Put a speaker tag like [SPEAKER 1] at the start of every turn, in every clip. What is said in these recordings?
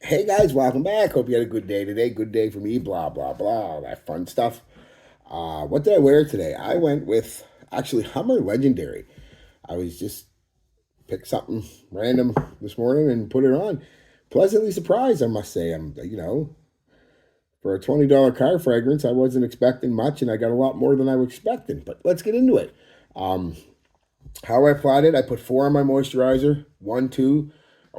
[SPEAKER 1] Hey guys, welcome back. Hope you had a good day today. Good day for me, blah, blah, blah, all that fun stuff. What did I wear today? I went with actually Hummer Legendary. I was just picked something random this morning and put it on. Pleasantly surprised, I must say. For a $20 car fragrance, I wasn't expecting much and I got a lot more than I was expecting. But let's get into it. Um, how I applied it, I put four on my moisturizer, one, two,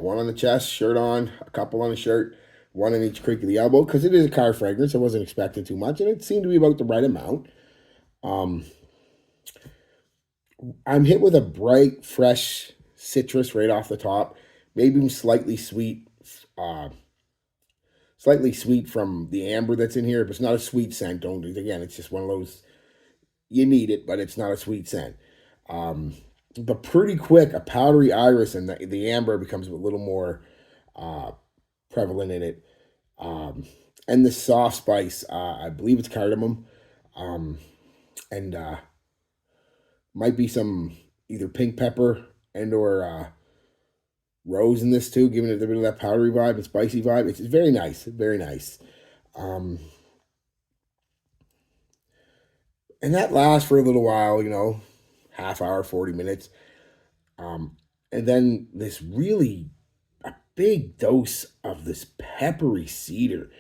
[SPEAKER 1] one on the chest, shirt on, a couple on the shirt, one in each creak of the elbow, because it is a car fragrance. I wasn't expecting too much, and it seemed to be about the right amount. Um, I'm hit with a bright, fresh citrus right off the top, maybe even uh, slightly sweet from the amber that's in here, but it's not a sweet scent. Don't again, it's just one of those you need it, but it's not a sweet scent. Um, but pretty quick, a powdery iris and the amber becomes a little more uh, prevalent in it. Um, and the soft spice, I believe it's cardamom, um, and might be some either pink pepper and or rose in this too, giving it a bit of that powdery vibe and spicy vibe. It's very nice, very nice. Um, and that lasts for a little while, half hour, 40 minutes. And then this really a big dose of this peppery cedar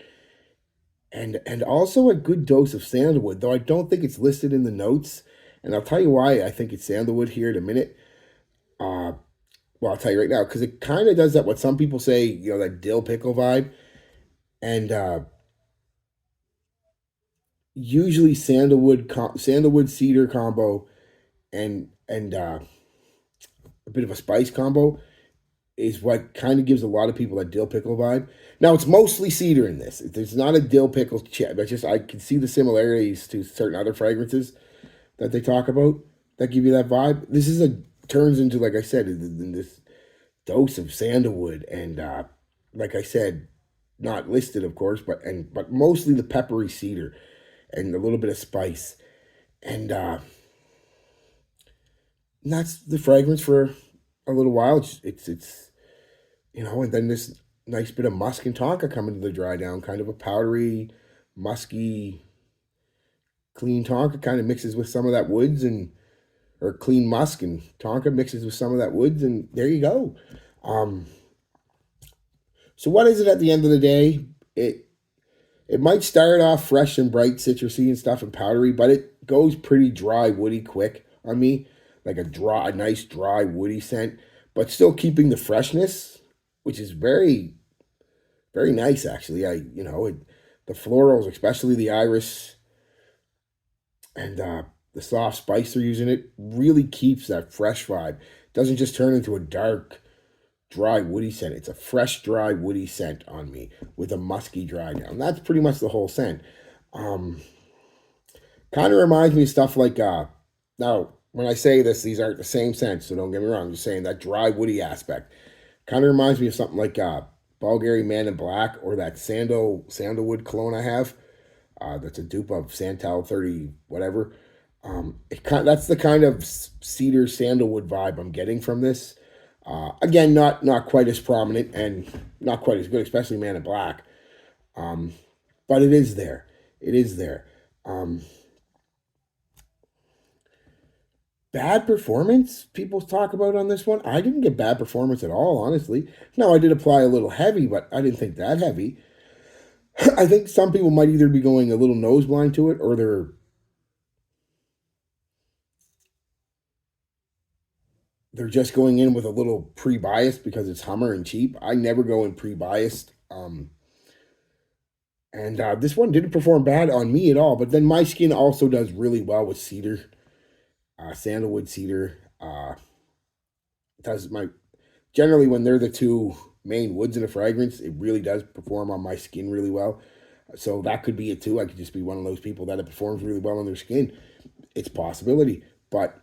[SPEAKER 1] and also a good dose of sandalwood, though I don't think it's listed in the notes. And I'll tell you why I think it's sandalwood here in a minute. Uh, well, I'll tell you right now because it kind of does that what some people say, that dill pickle vibe, and usually sandalwood cedar combo and a bit of a spice combo is what kind of gives a lot of people that dill pickle vibe. Now it's mostly cedar in this. There's not a dill pickle chip, but just I can see the similarities to certain other fragrances that they talk about that give you that vibe. This is a turns into like I said, in this dose of sandalwood and like I said, not listed of course, but mostly the peppery cedar and a little bit of spice and that's the fragrance for a little while. It's and then this nice bit of musk and tonka coming to the dry down, kind of a powdery, musky, clean tonka kind of mixes with some of that woods and or clean musk and tonka mixes with some of that woods, and there you go. Um, so what is it at the end of the day? It might start off fresh and bright, citrusy and stuff and powdery, but it goes pretty dry, woody quick on me, like a nice dry woody scent, but still keeping the freshness, which is very very nice actually. The florals, especially the iris and the soft spice they're using, it really keeps that fresh vibe. Doesn't just turn into a dark, dry, woody scent. It's a fresh, dry, woody scent on me with a musky dry down. That's pretty much the whole scent. Um, Kind of reminds me of stuff like now when I say this, these aren't the same scent, so don't get me wrong. I'm just saying that dry, woody aspect. Kind of reminds me of something like Bulgari Man in Black or that sandalwood cologne I have. That's a dupe of Santal 30 whatever. That's the kind of cedar sandalwood vibe I'm getting from this. Again, not quite as prominent and not quite as good, especially Man in Black. Um, but it is there. It is there. Um, Bad performance people talk about on this one. I didn't get bad performance at all, honestly. No, I did apply a little heavy, but I didn't think that heavy. I think some people might either be going a little nose blind to it or they're just going in with a little pre-biased because it's Hummer and cheap. I never go in pre-biased. And this one didn't perform bad on me at all. But then my skin also does really well with cedar, sandalwood cedar. Does my generally when they're the two main woods in a fragrance, it really does perform on my skin really well. So that could be it too. I could just be one of those people that it performs really well on their skin. It's a possibility, but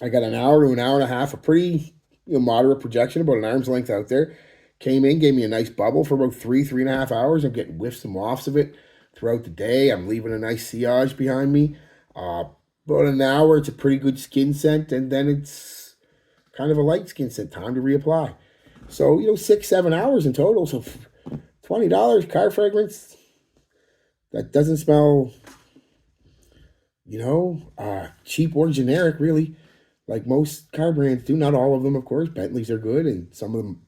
[SPEAKER 1] I got an hour to an hour and a half, a pretty moderate projection, about an arm's length out there. Came in, gave me a nice bubble for about 3.5 hours. I'm getting whiffs and wafts of it throughout the day. I'm leaving a nice sillage behind me. About an hour, it's a pretty good skin scent, and then it's kind of a light skin scent. Time to reapply. So 6, 7 hours in total. So $20 car fragrance that doesn't smell, cheap or generic, really, like most car brands do. Not all of them, of course. Bentleys are good, and some of them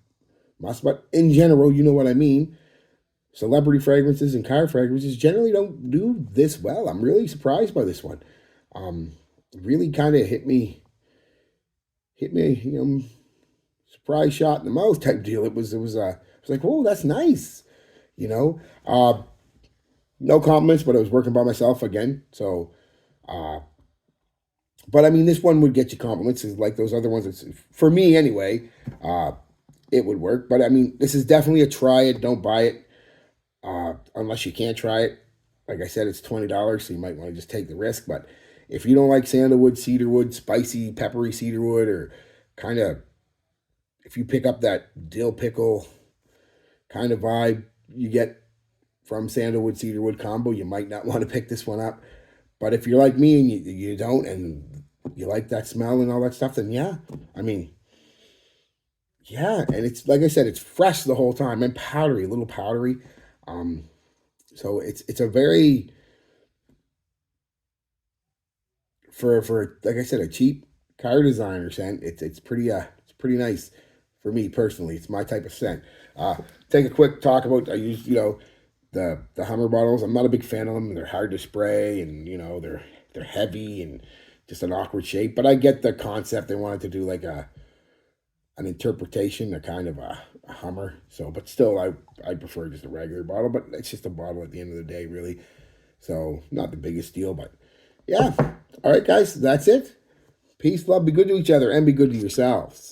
[SPEAKER 1] must, but in general, you know what I mean. Celebrity fragrances and car fragrances generally don't do this well. I'm really surprised by this one. Really kind of hit me, surprise shot in the mouth type deal. It was like, oh, that's nice, you know. No compliments, but I was working by myself again, so. But I mean, this one would get you compliments, like those other ones. For me anyway. It would work, but I mean, this is definitely a try it, don't buy it, unless you can't try it. Like I said, it's $20, so you might want to just take the risk. But if you don't like sandalwood, cedarwood, spicy, peppery cedarwood, or kind of, if you pick up that dill pickle kind of vibe you get from sandalwood cedarwood combo, you might not want to pick this one up. But if you're like me and you don't, and you like that smell and all that stuff, then yeah, I mean, yeah, and it's like I said, it's fresh the whole time and powdery, a little powdery. Um, so it's a very, for like I said, a cheap car designer scent. It's pretty nice for me personally. It's my type of scent. Take a quick talk about, I use, the Hummer bottles. I'm not a big fan of them. They're hard to spray, and they're heavy and just an awkward shape. But I get the concept. They wanted to do like an interpretation, a kind of a Hummer. So, but still, I prefer just a regular bottle. But it's just a bottle at the end of the day, really. So, not the biggest deal, but yeah. All right, guys, that's it. Peace, love, be good to each other, and be good to yourselves.